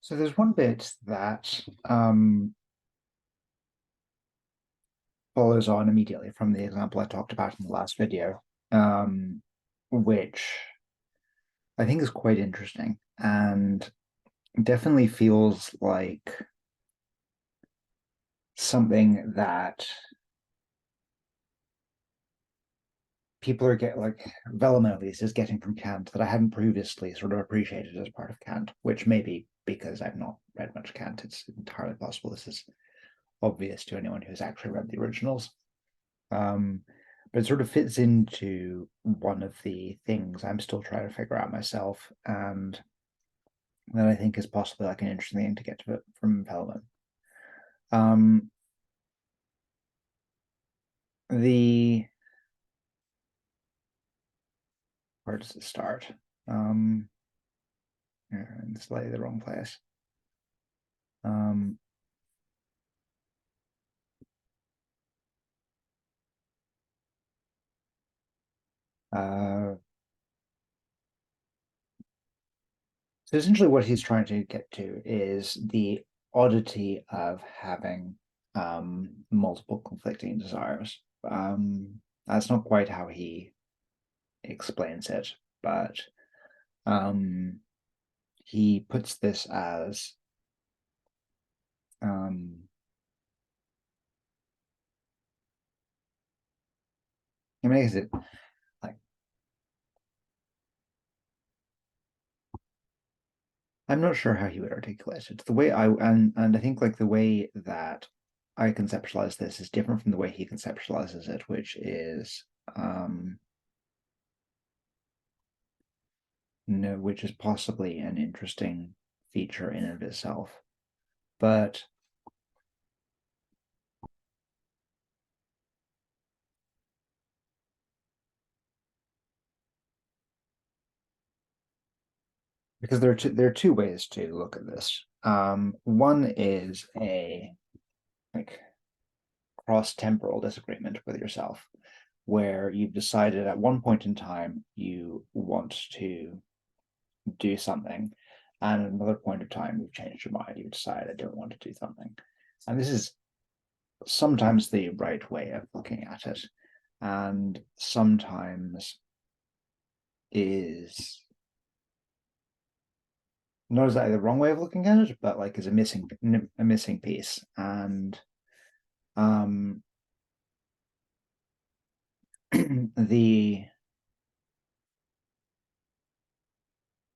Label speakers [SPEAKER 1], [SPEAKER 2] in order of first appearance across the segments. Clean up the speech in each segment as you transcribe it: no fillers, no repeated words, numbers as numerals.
[SPEAKER 1] So there's one bit that follows on immediately from the example I talked about in the last video, which I think is quite interesting and definitely feels like something that people are Vellum at least is getting from Kant that I hadn't previously sort of appreciated as part of Kant, which may be because I've not read much Kant. It's entirely possible this is obvious to anyone who's actually read the originals. Um, but it sort of fits into one of the things I'm still trying to figure out myself, and that I think is possibly like an interesting thing to get to it from Pellman. Um, the Where does it start? In slightly the wrong place. Um, uh, so essentially, what he's trying to get to is the oddity of having multiple conflicting desires. That's not quite how he explains it, but um, he puts this as he makes it like I'm not sure how he would articulate it. The way and I think like the way that I conceptualize this is different from the way he conceptualizes it, which is which is possibly an interesting feature in and of itself. But because there are two ways to look at this. One is a like cross-temporal disagreement with yourself, where you've decided at one point in time you want to do something, and at another point of time you've changed your mind, you've decided I don't want to do something. And this is sometimes the right way of looking at it, and sometimes is not exactly the wrong way of looking at it, but like is a missing piece. And um the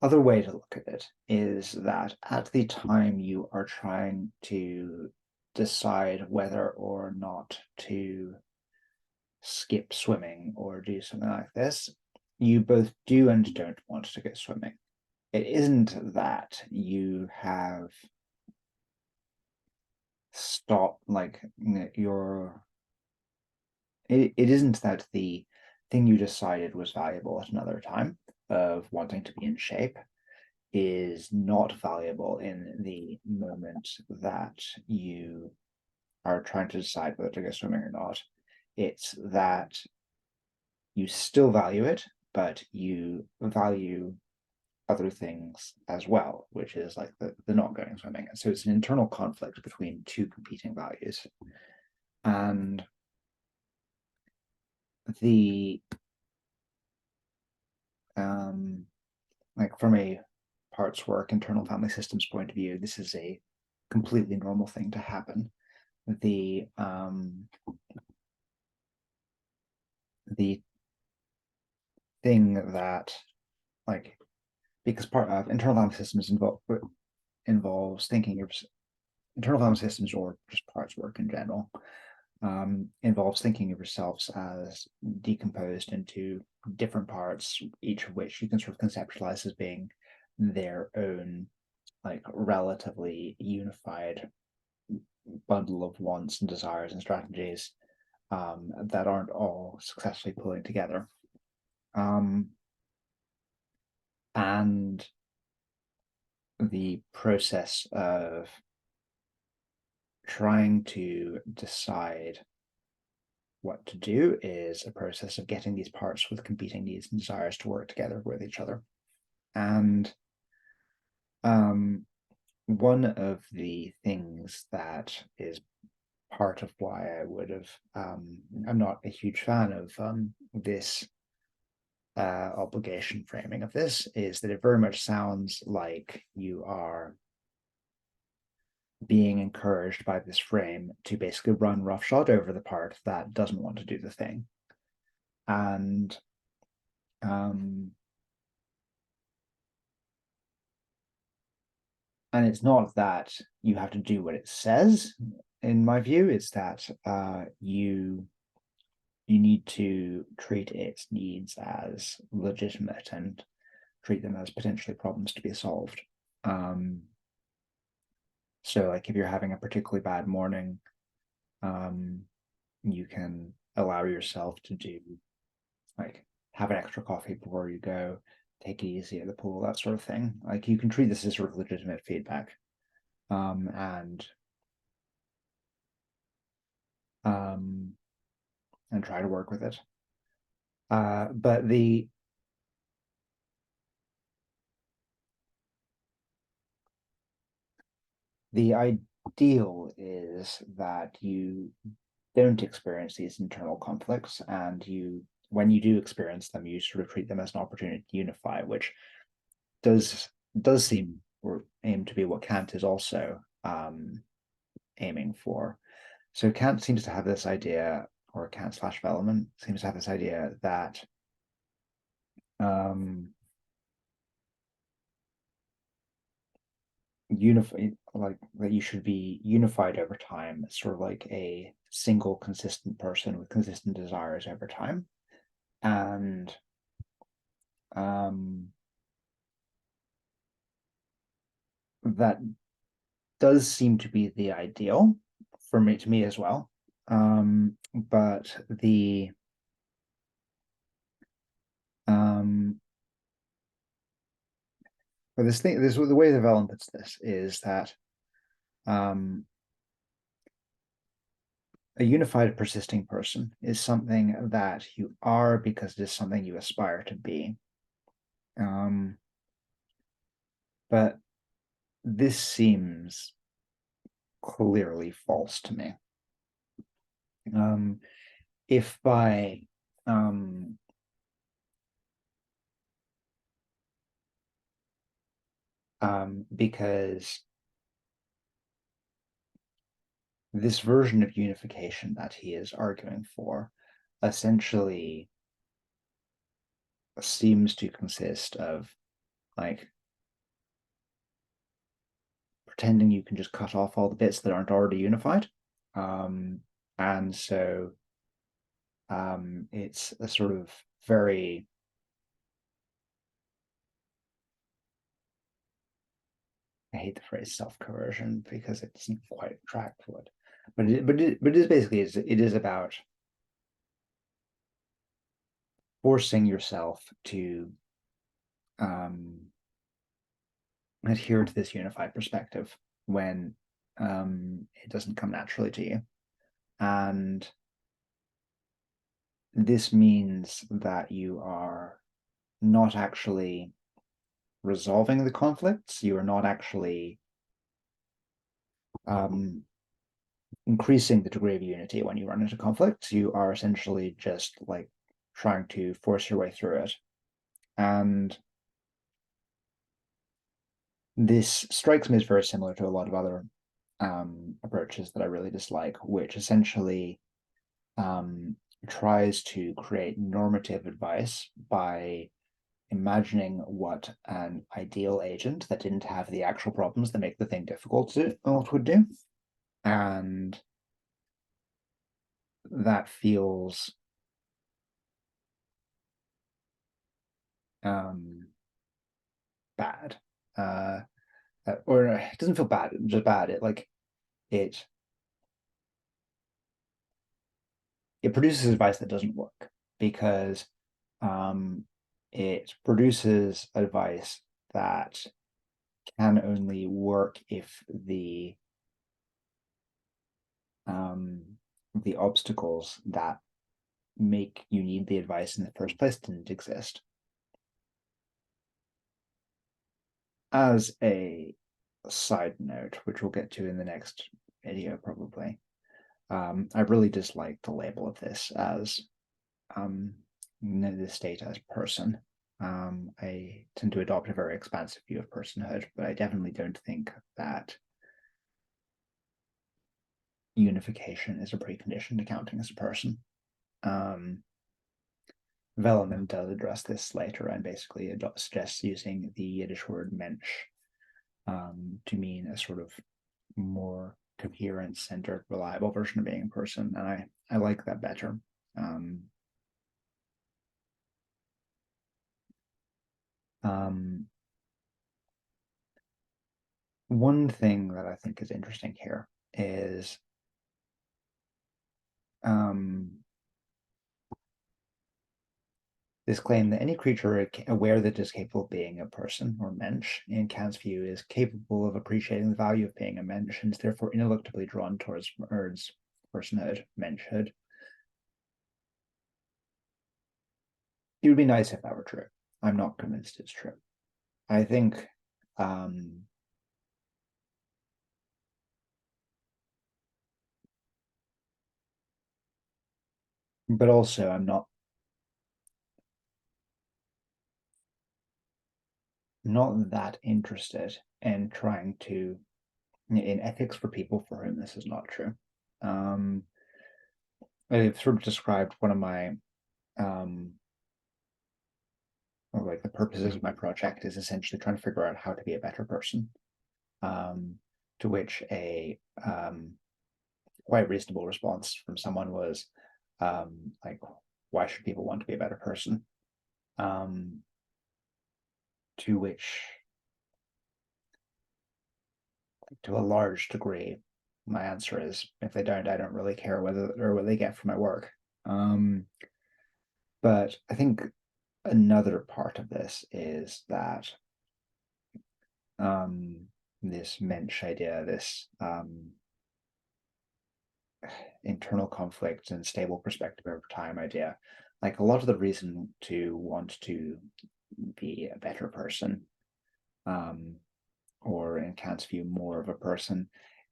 [SPEAKER 1] other way to look at it is that at the time you are trying to decide whether or not to skip swimming or do something like this, you both do and don't want to go swimming. It isn't that you have stopped like your it isn't that the thing you decided was valuable at another time of wanting to be in shape is not valuable in the moment that you are trying to decide whether to go swimming or not. It's that you still value it, but you value other things as well, which is like the not going swimming. And so it's an internal conflict between two competing values. And the like from a parts work internal family systems point of view, this is a completely normal thing to happen. The thing that like because part of internal family systems involves thinking of internal family systems or just parts work in general involves thinking of yourselves as decomposed into different parts, each of which you can sort of conceptualize as being their own like relatively unified bundle of wants and desires and strategies that aren't all successfully pulling together. And the process of trying to decide what to do is a process of getting these parts with competing needs and desires to work together with each other. And one of the things that is part of why I would have, I'm not a huge fan of this obligation framing of this, is that it very much sounds like you are being encouraged by this frame to basically run roughshod over the part that doesn't want to do the thing. And um, and it's not that you have to do what it says, in my view. It's that you need to treat its needs as legitimate and treat them as potentially problems to be solved. So like if you're having a particularly bad morning, um, you can allow yourself to do like have an extra coffee before you go, take it easy at the pool, that sort of thing. Like you can treat this as sort of legitimate feedback, and um, and try to work with it. But the ideal is that you don't experience these internal conflicts, and you, when you do experience them, you sort of treat them as an opportunity to unify, which does does seem or aim to be what Kant is also aiming for. So Kant seems to have this idea, or Kant slash Velleman seems to have this idea that um, unify, like that you should be unified over time, sort of like a single consistent person with consistent desires over time. And um, that does seem to be the ideal for me, to me as well. But um, but this thing, this the way the Vellum puts this is that um, a unified persisting person is something that you are because it is something you aspire to be. Um, but this seems clearly false to me. If by um, because this version of unification that he is arguing for essentially seems to consist of like pretending you can just cut off all the bits that aren't already unified. And so it's a sort of very, I hate the phrase self-coercion because it doesn't quite track what, but it is basically, it is about forcing yourself to um, adhere to this unified perspective when it doesn't come naturally to you. And this means that you are not actually resolving the conflicts, you are not actually increasing the degree of unity when you run into conflicts. You are essentially just like trying to force your way through it. And this strikes me as very similar to a lot of other approaches that I really dislike, which essentially tries to create normative advice by imagining what an ideal agent that didn't have the actual problems that make the thing difficult to would do. And that feels bad. Or it doesn't feel bad, just bad. It like it it produces advice that doesn't work because um, it produces advice that can only work if the obstacles that make you need the advice in the first place didn't exist. As a side note, which we'll get to in the next video probably. I really dislike the label of this as the state as person. I tend to adopt a very expansive view of personhood, but I definitely don't think that unification is a precondition to counting as a person. Velleman does address this later and basically suggests using the Yiddish word mensch to mean a sort of more coherent, centered, reliable version of being a person, and I like that better. One thing that I think is interesting here is this claim that any creature aware that it is capable of being a person, or mensch, in Kant's view, is capable of appreciating the value of being a mensch and is therefore ineluctably drawn towards personhood, menschhood. It would be nice if that were true. I'm not convinced it's true. I think but also I'm not that interested in trying to in ethics for people for whom this is not true. I've sort of described one of my or like the purposes of my project is essentially trying to figure out how to be a better person. To which a quite reasonable response from someone was like, why should people want to be a better person? To which, to a large degree, my answer is if they don't, I don't really care whether or what they get from my work. But I think another part of this is that this mensch idea, this internal conflict and stable perspective over time idea, like a lot of the reason to want to be a better person, or in Kant's view, more of a person,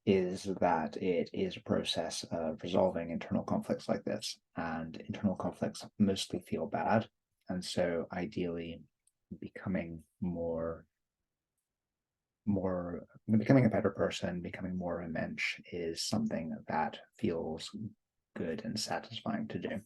[SPEAKER 1] is that it is a process of resolving internal conflicts like this. And internal conflicts mostly feel bad. And so ideally becoming becoming a better person, becoming more of a mensch is something that feels good and satisfying to do.